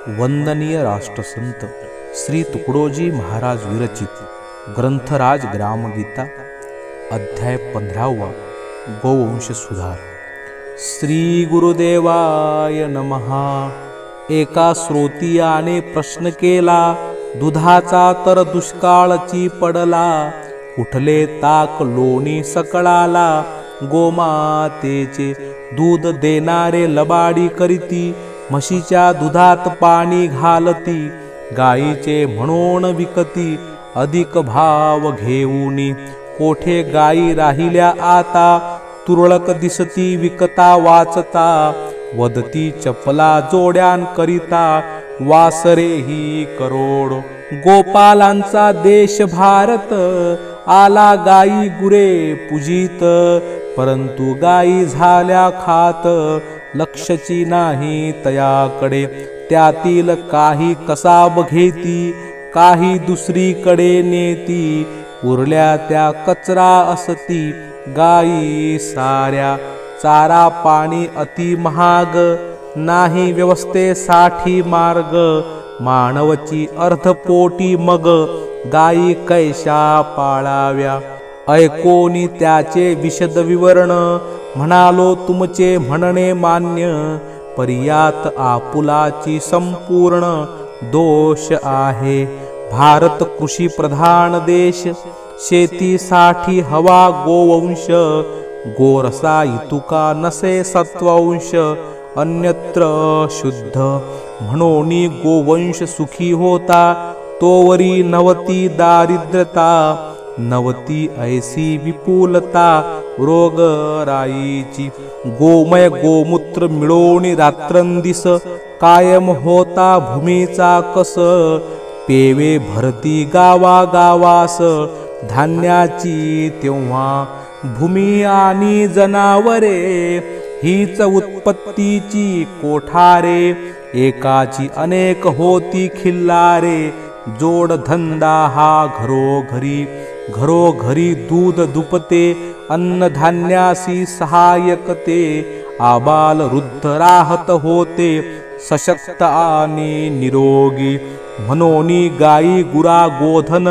वंदनीय राष्ट्रसंत श्री तुकडोजी महाराज विरचित ग्रंथराज ग्रामगीता अध्याय 15 गोवंश सुधार। श्री गुरुदेवाय नमः। एका श्रोतियाने प्रश्न केला, दुधाचा तर दुष्काळची पडला, उठले ताक लोणी सकळाला, गोमातेचे दूध देणारे लबाडी करीती, म्हशीच्या दुधात पाणी घालती, गाईचे म्हणून विकती, अधिक भाव घेऊनी, कोठे गाई राहिल्या आता, तुरळक दिसती विकता वाचता, वदती चपला जोड्यान करिता, वासरे ही करोड, गोपालांचा देश भारत, आला गाई गुरे पूजित, परंतु गाई झाल्या खात, लक्षची नाही तयाकडे, त्यातील काही कसाब घेती, काही दुसरीकडे नेती, उरल्या त्या कचरा असती, गाई साऱ्या चारा पाणी अति महाग, नाही व्यवस्थेसाठी मार्ग, मानवची अर्धपोटी मग, गाई कैशा पाळाव्या, ऐकोनी त्याचे विशद विवरण, म्हणालो तुमचे म्हणणे मान्य, पर्यात आपुलाची संपूर्ण दोष आहे, भारत कृषी प्रधान देश, शेतीसाठी हवा गोवंश, गोरसा इतुका नसे सत्वंश, अन्यत्र शुद्ध, म्हणून गोवंश सुखी होता, तोवरी नवती दारिद्रता, नवती ऐसी विपुलता, रोग राईची, गोमय गोमूत्र मिळवून रात्रंदिस, कायम होता भूमीचा कस, पेवे भरती गावा गावास, धान्याची तेव्हा भूमी आणि जनावरे, हीच उत्पत्तीची कोठारे, एकाची अनेक होती खिल्लारे, जोडधंदा हा घरोघरी, घरोघरी दूध दुपते, अन्नधान्यासी सहाय्यकते, आबाल वृद्ध राहत होते, सशक्त आणि निरोगी, म्हणून गाई गुरा गोधन,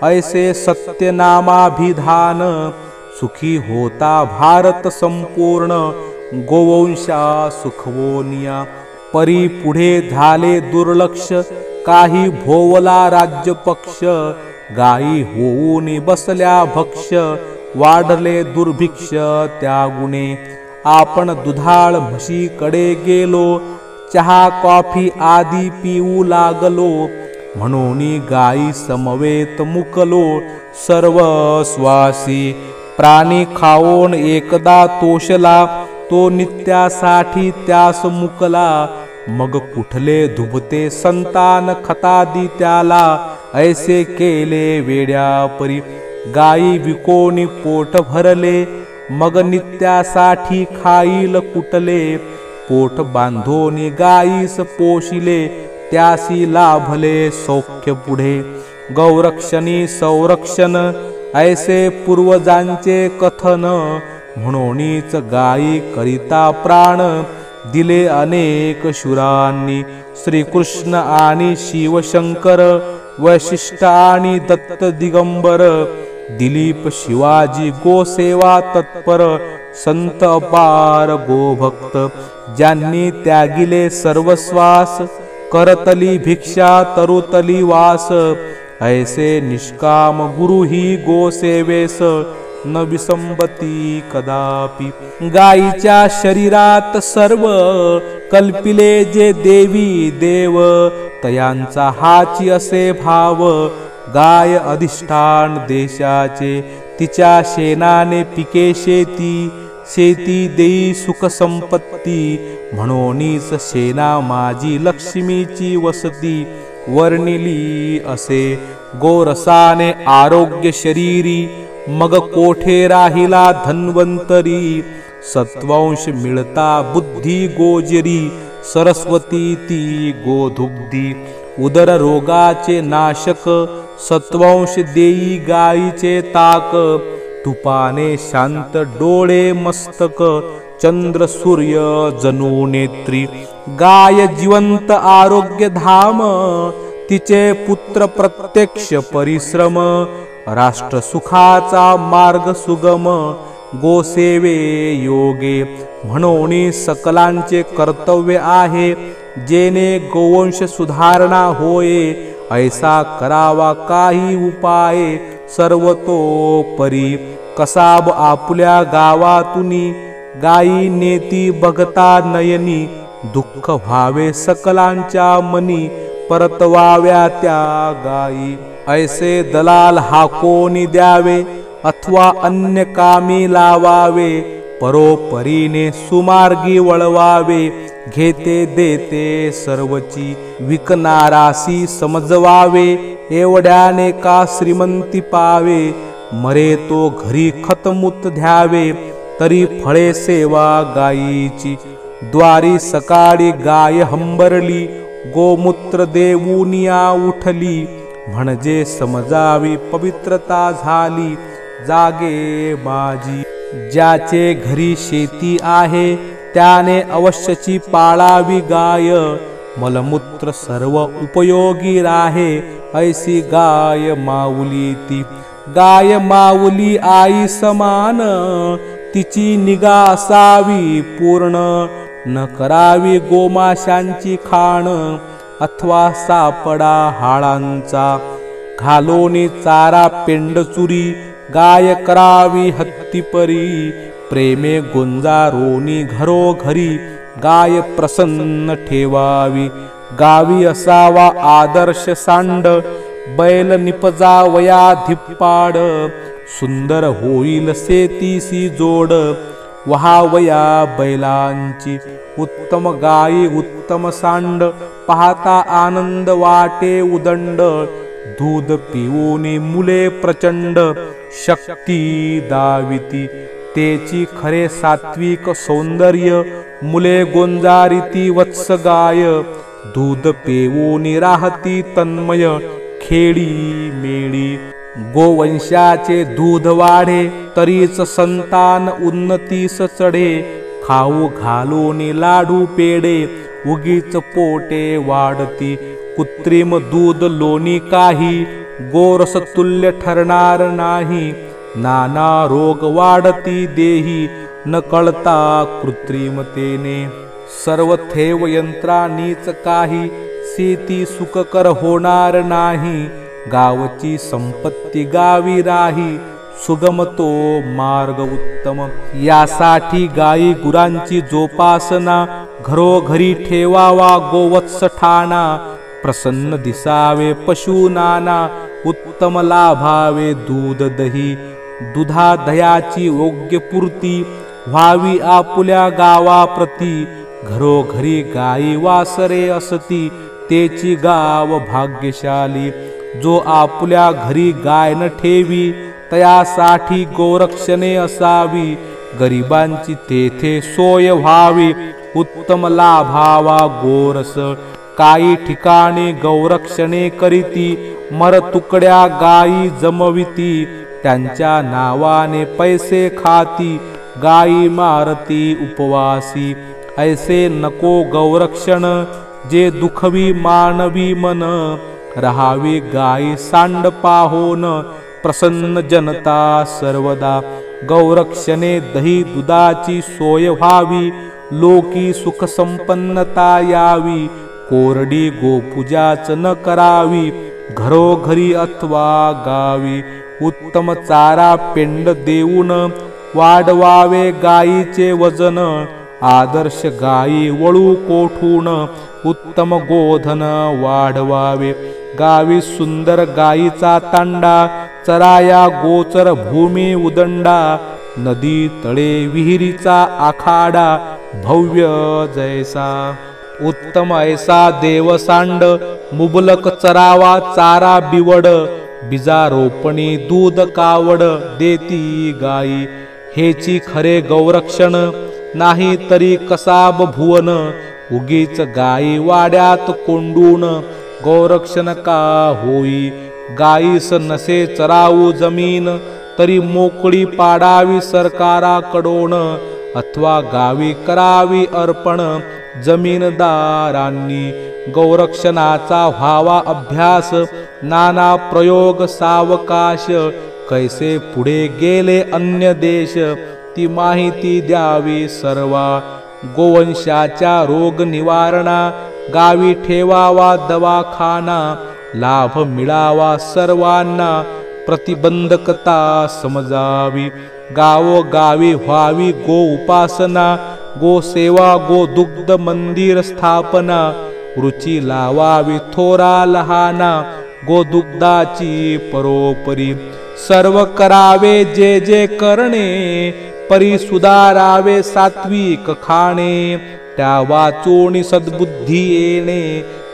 ऐसे सत्यनामाभिधान, सुखी होता भारत संपूर्ण, गोवंशा सुखवोनिया, परी पुढे झाले दुर्लक्ष, काही भोवला राज्य पक्ष, गाई होऊन बसल्या भक्ष, वाढले दुर्भिक्ष त्या गुणे, आपण दुधाळ म्हशीकडे गेलो, चहा कॉफी आदी पिऊ लागलो, म्हणून गाई समवेत मुकलो, सर्व स्वासी प्राणी खाऊन एकदा तोषला, तो नित्यासाठी त्यास मुकला, मग कुठले धुबते संतान खतादी त्याला, ऐसे केले वेड्यापरी, गाई विकोनी पोट भरले, मग नित्यासाठी खाईल कुटले, पोट बांधोनी गाईस पोशिले, त्यासी लाभले सौख्य पुढे, गौरक्षणी संरक्षण, ऐसे पूर्वजांचे कथन, म्हणूनच गाई करिता प्राण, दिले अनेक शूरांनी, श्रीकृष्ण आणि शिवशंकर, वैशिष्ट आणि दत्त दिगंबर, दिलीप शिवाजी गोसेवा तत्पर, संत अपार गोभक्त, ज्यांनी त्यागिले सर्वस्वास, करतली भिक्षा तरुतली वास, ऐसे निष्काम गुरु ही गोसेवेस, न विसंबती कदापि, गाईच्या शरीरात सर्व कल्पिले जे देवी देव, तयांचा हाची असे भाव, गाय अधिष्ठान देशाचे, तिच्या शेणाने पिके शेती, शेती देई सुख संपत्ती, म्हणूनच शेणा माझी लक्ष्मीची वसती, वर्णिली असे गोरसाने आरोग्य शरीरी, मग कोठे राहिला धन्वंतरी, सत्वंश मिळता बुद्धी गोजरी, सरस्वती ती गोधुग्धी, उदर रोगाचे नाशक, सत्वंश देई गाईचे ताक, तुपाने शांत डोळे मस्तक, चंद्र सूर्य जणू नेत्री, गाय जिवंत आरोग्य धाम, तिचे पुत्र प्रत्यक्ष परिश्रम, राष्ट्र सुखाचा मार्ग सुगम, गोसेवे योगे म्हणून सकलांचे कर्तव्य आहे, जेने गोवंश सुधारणा होये, ऐसा करावा काही उपाय सर्वतोपरी, कसाब आपुल्या गावातुनी, गायी नेती बघता नयनी, दुःख व्हावे सकलांच्या मनी, परतवाव्या त्या गायी, ऐसे दलाल हाकोनी द्यावे, अथवा अन्य कामी लावावे, परोपरीने सुमार्गी वळवावे, घेते देते सर्वची विकनारासी समजवावे, एवढ्याने का श्रीमंती पावे, मरे तो घरी खतमूत द्यावे, तरी फळे सेवा गायीची, द्वारी सकाळी गाय हंबरली, गोमूत्र देऊनिया उठली, म्हणजे समजावी पवित्रता झाली, जागे माझी. ज्याचे घरी शेती आहे, त्याने अवश्यची पाळावी गाय, मलमूत्र सर्व उपयोगी राहे, ऐसी गाय माऊली ती. गाय माऊली आई समान, तिची निगा असावी पूर्ण, न करावी गोमाशांची खाण, अथवा सापडा हाळांचा, घालोनी चारा पेंडचुरी, गाय करावी हत्तीपरी, प्रेमे गुंजारोनी घरोघरी, गाय प्रसन्न ठेवावी, गावी असावा आदर्श सांड, बैल निपजावया धिप्पाड, सुंदर होईल शेतीसी जोड, वहावया बैलांची, उत्तम गायी उत्तम सांड, पाहता आनंद वाटे उदंड, दूध पिऊनी मुले प्रचंड, शक्ती दाविती, तेची खरे सात्विक सौंदर्य, मुले गोंजारिती वत्स गाय, दूध पिऊनी राहती तन्मय, खेडी मेळी. गोवंशाचे दूध वाढे, तरीच संतान उन्नतीस चढे, खाऊ घालूनी लाडू पेडे, उगीच पोटे वाढती, कृत्रिम दूध लोणी काही, गोरस तुल्य ठरणार नाही, नाना रोग वाढती देही, न कळता कृत्रिमतेने, सर्व थेव यंत्रानीच काही, शेती सुखकर होणार नाही, गावची संपत्ती गावी राही, सुगम तो मार्ग उत्तम. यासाठी गायी गुरांची जोपासना, घरोघरी ठेवावा गोवत्स ठाणा, प्रसन्न दिसावे पशु नाना, उत्तम लाभावे दूध दही, दुधा दह्याची योग्य पूर्ती, व्हावी आपुल्या गावाप्रती, घरोघरी गायी वासरे असती, तेची गाव भाग्यशाली. जो आपुल्या घरी गाय न ठेवी, तयासाठी गोरक्षणे असावी, गरिबांची तेथे सोय व्हावी, उत्तम लाभावा गोरस. काही ठिकाणी गौरक्षणे करीती, मरतुकड्या गायी जमविती, त्यांच्या नावाने पैसे खाती, गायी मारती उपवासी. ऐसे नको गौरक्षण, जे दुखवी मानवी मन, रहावी गायी सांड पाहोन, प्रसन्न जनता सर्वदा. गौरक्षणे दही दुधाची सोय व्हावी, लोकी सुख संपन्नता यावी, कोरडी गोपूजाच न करावी, घरोघरी अथवा गावी. उत्तम चारा पेंड देऊन, वाढवावे गायीचे वजन, आदर्श गायी वळू कोठून, उत्तम गोधन वाढवावे. गावी सुंदर गायीचा तांडा, चराया गोचर भूमी उदंडा, नदी तळे विहिरीचा आखाडा, भव्य जैसा. उत्तम ऐसा देवसांड, मुबलक चरावा चारा बिवड, बीजारोपणी दूध कावड, देती गायी. हेची खरे गौरक्षण, नाही तरी कसाब भुवन, उगीच गायी वाड्यात कोंडून, गौरक्षण का होई. गायीस नसे चराऊ जमीन, तरी मोकळी पाडावी सरकाराकडून, अथवा गावी करावी अर्पण जमीनदारांनी गौरक्षणाचा व्हावा अभ्यास नाना प्रयोग सावकाश कैसे पुढे गेले अन्य देश ती माहिती द्यावी सर्वा गोवंशाच्या रोग निवारणा गावी ठेवावा दवाखाना लाभ मिळावा सर्वांना प्रतिबंधकता समजावी गावोगावी व्हावी गो उपासना गो सेवा गो दुग्ध मंदिर स्थापना रुची लावावी थोरा लहाना गो दुग्धाची परोपरी सर्व करावे जे जे करणे परी सुधारावे सात्विक खाणे त्या वाचोनी सद्बुद्धी येणे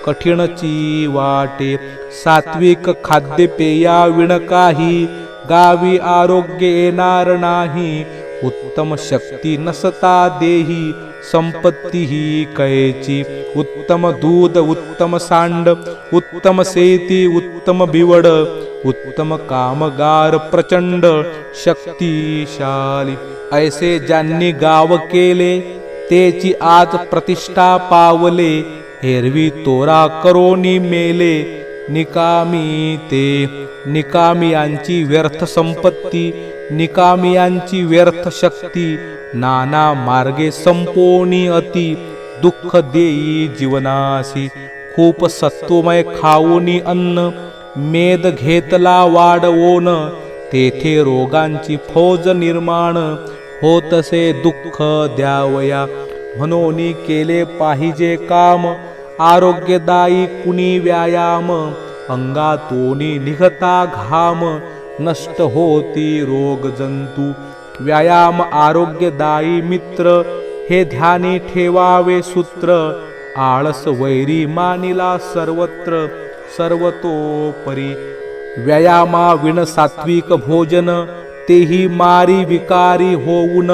कठीणची वाटे सात्विक खाद्यपेया विण काही गावी आरोग्य येणार नाही उत्तम शक्ती नसता देही संपत्ती ही कैची उत्तम दूध उत्तम सांड उत्तम शेती उत्तम बिवड उत्तम कामगार प्रचंड शक्तिशाली ऐसे ज्यांनी गाव केले तेची आज प्रतिष्ठा पावले एरवी तोरा करोनी मेले निकामी ते निकामियांची व्यर्थ संपत्ती निकामियांची व्यर्थ शक्ती नाना मार्गे संपोनी अति दुःख देई जीवनासी खूप सत्वमय खाऊनी अन्न मेद घेतला वाढवोन तेथे रोगांची फौज निर्माण होतसे दुःख द्यावया म्हणून केले पाहिजे काम आरोग्यदायी कुणी व्यायाम अंगातोनी निघता घाम नष्ट होती रोग जंतू व्यायाम आरोग्यदायी मित्र हे ध्यानी ठेवावे सूत्र आळस वैरी मानिला सर्वत्र सर्वतोपरी व्यायामा विण सात्विक भोजन तेही मारी विकारी होऊन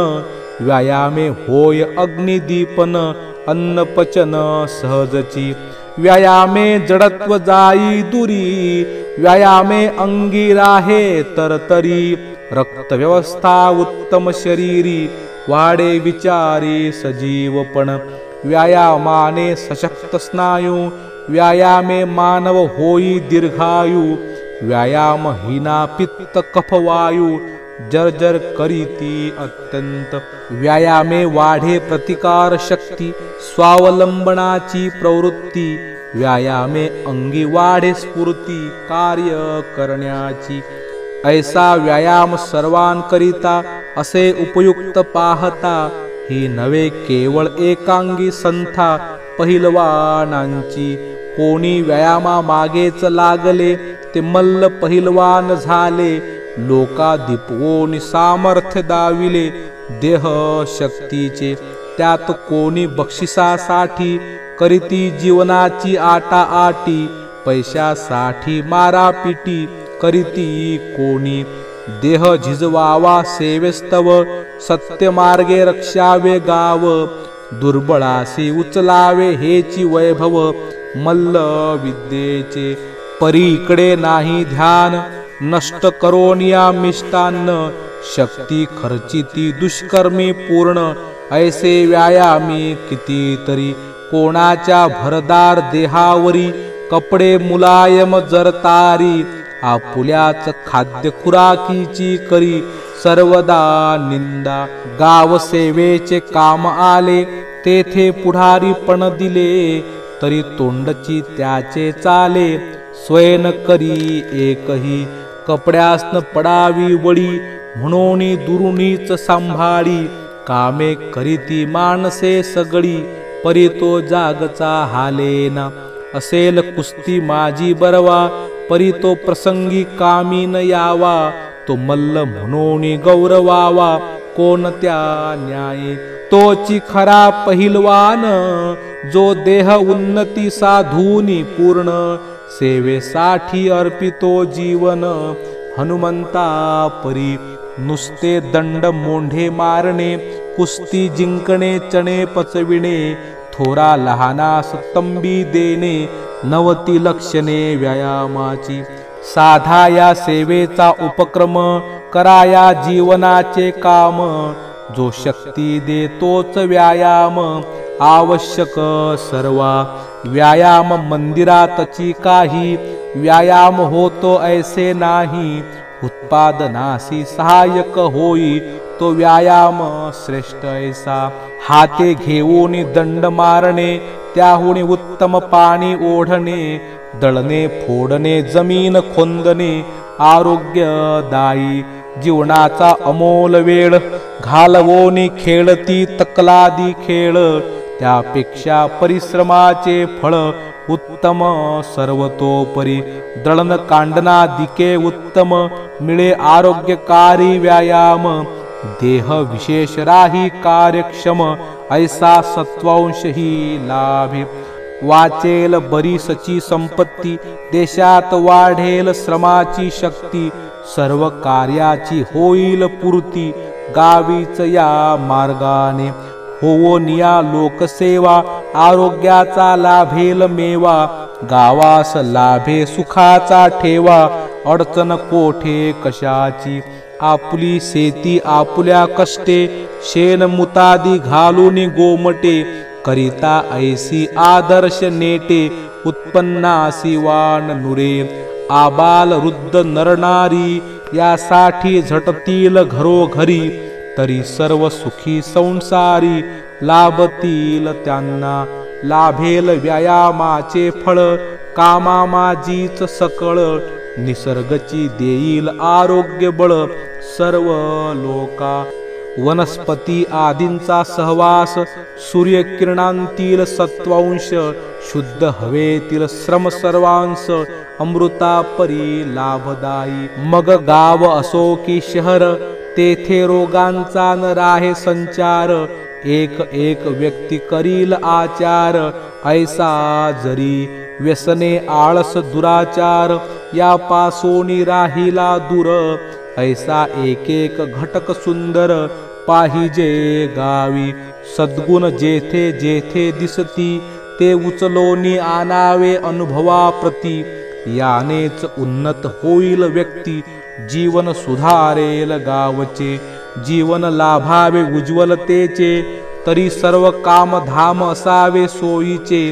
व्यायामे होय अग्निदीपन अन्नपचन सहजची व्यायामे जडत्व जाई दुरी व्यायामे अंगी राहे तरतरी रक्तव्यवस्था उत्तम शरीरी वाढे विचारी सजीवपण व्यायामाने सशक्त स्नायू व्यायामे मानव होई दीर्घायू व्यायाम हिना पित्त कफ वायू जर्जर करीती अत्यंत व्यायामे वाढे प्रतिकार शक्ती स्वावलंबनाची प्रवृत्ती व्यायामे अंगी वाढे स्फूर्ती कार्य करण्याची ऐसा व्यायाम सर्वांकरिता असे उपयुक्त पाहता ही नवे केवळ एकांगी संथा पहिलवानांची कोणी व्यायामा मागेच लागले ते मल्ल पहिलवान झाले लोकाधिपवोनी सामर्थ्य दाविले देह शक्तीचे त्यात कोणी बक्षिसासाठी करीती जीवनाची आटा आटी पैशासाठी मारापिटी करीती कोणी देह झिजवावा सेवेस्तव सत्य मार्गे रक्षावे गाव दुर्बळासी उचलावे हेची वैभव मल्ल विद्येचे परी इकडे नाही ध्यान नष्ट करोनिया मिष्टान्न शक्ती खर्चिती दुष्कर्मी पूर्ण ऐसे व्यायामी कितीतरी कोणाच्या भरदार देहावरी कपडे मुलायम जरतारी आपुल्याच खाद्य खुराकीची करी सर्वदा निंदा गाव सेवेचे काम आले तेथे पुढारीपण दिले तरी तोंडची त्याचे चाले स्वयं करी एकही कपड्यासन पडावी वळी म्हणून दुरुनीच सांभाळी कामे करीती माणसे सगळी परी तो जागचा हालेना असेल कुस्ती माझी बरवा परी तो प्रसंगी कामी न यावा तो मल्ल म्हणून गौरवावा कोणत्या न्याये तोची खरा पहिलवान जो देह उन्नती साधूनी पूर्ण सेवेसाठी अर्पितो जीवन हनुमंता परी नुसते दंड मोंढे मारणे कुस्ती जिंकणे चणे पचविणे थोरा लहानास तंबी देणे नवती लक्षणे व्यायामाची साधा या सेवेचा उपक्रम कराया जीवनाचे काम जो शक्ती देतोच व्यायाम आवश्यक सर्वा व्यायाम मंदिरातची काही व्यायाम होतो ऐसे नाही उत्पादनासी सहाय्यक होई तो व्यायाम श्रेष्ठ ऐसा हाते घेऊन दंड मारणे त्याहुनी उत्तम पाणी ओढणे दळणे फोडणे जमीन खोंदणे आरोग्यदायी जीवनाचा अमोल वेळ घालवोनी खेळती तकलादी खेळ त्यापेक्षा परिश्रमाचे फळ उत्तम सर्वतोपरी दळण कांडनादिके उत्तम मिळे आरोग्यकारी व्यायाम देह विशेष राही कार्यक्षम ऐसा सत्वांश ही लाभे वाचेल बरीसची संपत्ती देशात वाढेल श्रमाची शक्ती सर्व कार्याची होईल पूर्ती गावीच या मार्गाने होवो निया लोकसेवा आरोग्याचा लाभेल मेवा गावास लाभे सुखाचा ठेवा अडचण कोठे कशाची आपुली शेती आपुल्या कष्टे शेण मुतादी घालून गोमटे करिता ऐसी आदर्श नेटे उत्पन्नासी वान नुरे आबाल वृद्ध नरनारी यासाठी झटतील घरोघरी तरी सर्व सुखी संसारी लाभतील त्यांना लाभेल व्यायामाचे फळ कामा माझीच सकळ निसर्गची देईल आरोग्य बळ सर्व लोका वनस्पती आदींचा सहवास सूर्यकिरणांतील सत्वांश शुद्ध हवेतील श्रम सर्वांश अमृता परी लाभदायी मग गाव असो की शहर तेथे रोगांचा न राहे संचार एक एक व्यक्ती करील आचार ऐसा जरी व्यसने आळस दुराचार या पासोनी राहिला दूर ऐसा एक एक घटक सुंदर पाहिजे गावी सद्गुण जेथे जेथे दिसती ते उचलोनी आणावे अनुभवा प्रती यानेच उन्नत होईल व्यक्ती जीवन सुधारेल गावचे जीवन लाभावे उज्ज्वलतेचे तरी सर्व काम धाम असावे सोयीचे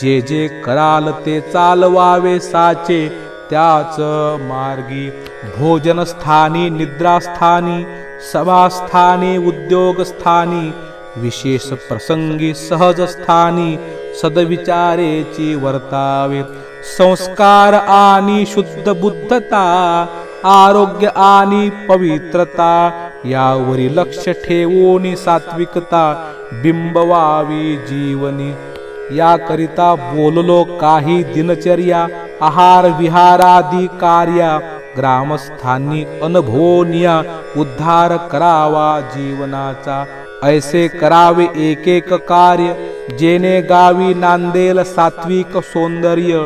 जे जे कराल ते चालवावे साचे त्याच मार्गी भोजन स्थानी निद्रास्थानी सभास्थानी उद्योगस्थानी विशेष प्रसंगी सहज स्थानी सदविचारेची वर्तावे संस्कार आणि शुद्ध बुद्धता आरोग्य आणि पवित्रता यावरी लक्ष ठेवून सात्विकता बिंबवावी जीवनी याकरिता बोललो काही दिनचर्या आहार विहारादी कार्या ग्रामस्थांनी अनुभवनिया उद्धार करावा जीवनाचा ऐसे करावे एक एक कार्य जेने गावी नांदेल सात्विक सौंदर्य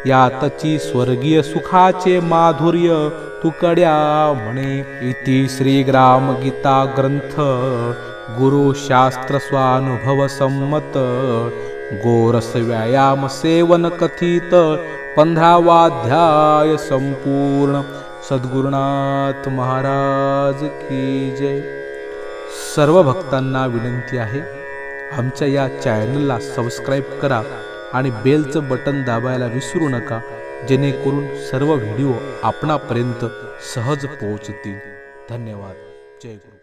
यातची स्वर्गीय सुखाचे माधुर्य तुकड्या म्हणे इति श्री ग्राम गीता ग्रंथ गुरु शास्त्र स्वानुभव सम्मत गोरस व्यायाम सेवन कथित 15वा अध्याय संपूर्ण सद्गुरुनाथ महाराज की जय। सर्व भक्तांना विनंती आहे आमच्या या चॅनलला सबस्क्राईब करा आणि बेलचं बटन दाबायला विसरू नका जेणेकरून सर्व व्हिडिओ आपणापर्यंत सहज पोहोचतील। धन्यवाद। जय गुरु।